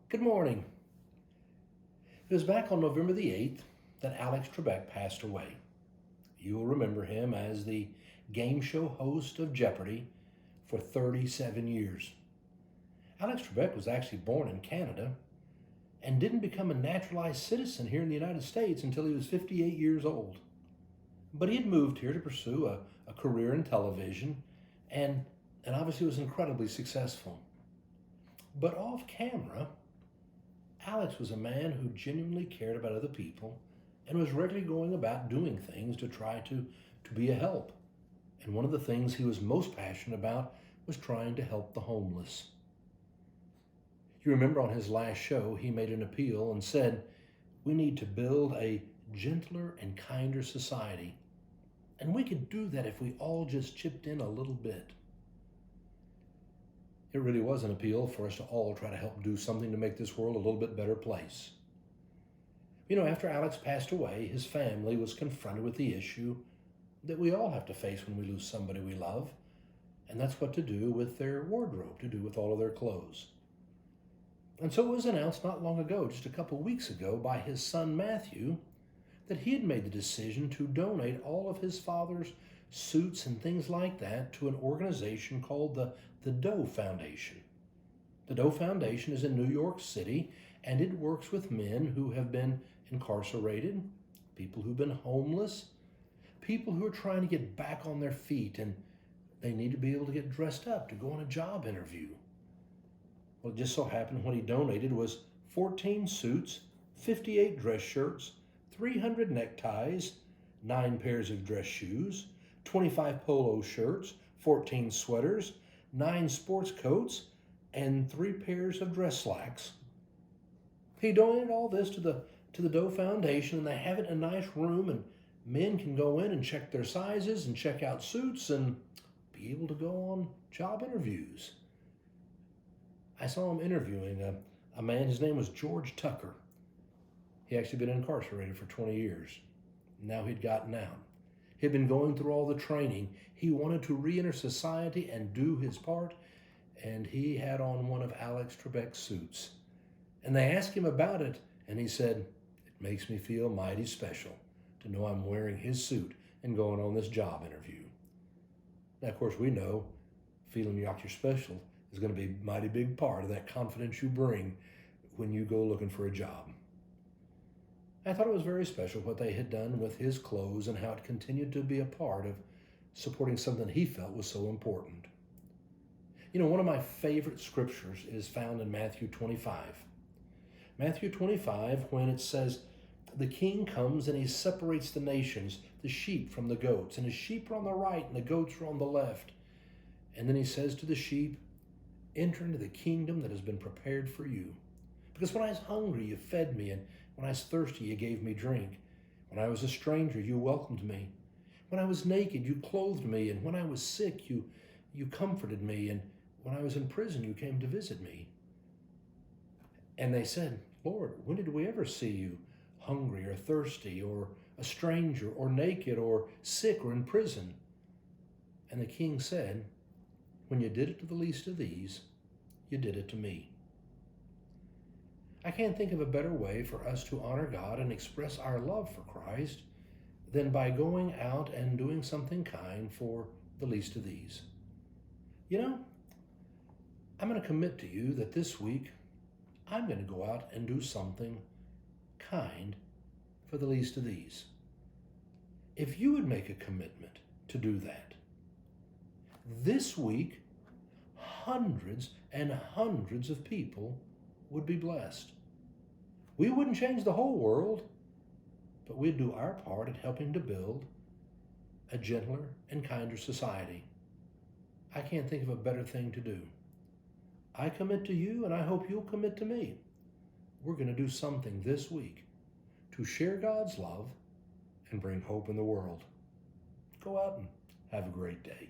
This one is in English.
Good morning. It was back on November the 8th that Alex Trebek passed away. You'll remember him as the game show host of Jeopardy for 37 years. Alex Trebek was actually born in Canada and didn't become a naturalized citizen here in the United States until he was 58 years old. But he had moved here to pursue a career in television and obviously was incredibly successful. But off camera, Alex was a man who genuinely cared about other people and was regularly going about doing things to try to be a help. And one of the things he was most passionate about was trying to help the homeless. You remember on his last show, he made an appeal and said, "We need to build a gentler and kinder society. And we could do that if we all just chipped in a little bit." It really was an appeal for us to all try to help do something to make this world a little bit better place. After Alex passed away, his family was confronted with the issue that we all have to face when we lose somebody we love, and that's what to do with their wardrobe, to do with all of their clothes. And so it was announced not long ago, just a couple weeks ago, by his son Matthew, that he had made the decision to donate all of his father's suits and things like that to an organization called the Doe Foundation. The Doe Foundation is in New York City, and it works with men who have been incarcerated, people who've been homeless, people who are trying to get back on their feet, and they need to be able to get dressed up to go on a job interview. Well, it just so happened what he donated was 14 suits, 58 dress shirts, 300 neckties, 9 pairs of dress shoes, 25 polo shirts, 14 sweaters, 9 sports coats, and 3 pairs of dress slacks. He donated all this to the Doe Foundation, and they have it in a nice room, and men can go in and check their sizes and check out suits and be able to go on job interviews. I saw him interviewing a man. His name was George Tucker. He actually been incarcerated for 20 years. Now he'd gotten out. He'd been going through all the training. He wanted to re-enter society and do his part, and he had on one of Alex Trebek's suits. And they asked him about it, and he said, "It makes me feel mighty special to know I'm wearing his suit and going on this job interview." Now, of course, we know feeling like you're special is going to be a mighty big part of that confidence you bring when you go looking for a job. I thought it was very special what they had done with his clothes and how it continued to be a part of supporting something he felt was so important. One of my favorite scriptures is found in Matthew 25. Matthew 25, when it says, "The king comes and he separates the nations, the sheep from the goats, and his sheep are on the right and the goats are on the left. And then he says to the sheep, 'Enter into the kingdom that has been prepared for you. Because when I was hungry, you fed me, and when I was thirsty, you gave me drink. When I was a stranger, you welcomed me. When I was naked, you clothed me, and when I was sick, you comforted me, and when I was in prison, you came to visit me.' And they said, 'Lord, when did we ever see you hungry or thirsty or a stranger or naked or sick or in prison?' And the king said, 'When you did it to the least of these, you did it to me.'" I can't think of a better way for us to honor God and express our love for Christ than by going out and doing something kind for the least of these. I'm going to commit to you that this week I'm going to go out and do something kind for the least of these. If you would make a commitment to do that, this week, hundreds and hundreds of people would be blessed. We wouldn't change the whole world, but we'd do our part at helping to build a gentler and kinder society. I can't think of a better thing to do. I commit to you, and I hope you'll commit to me. We're going to do something this week to share God's love and bring hope in the world. Go out and have a great day.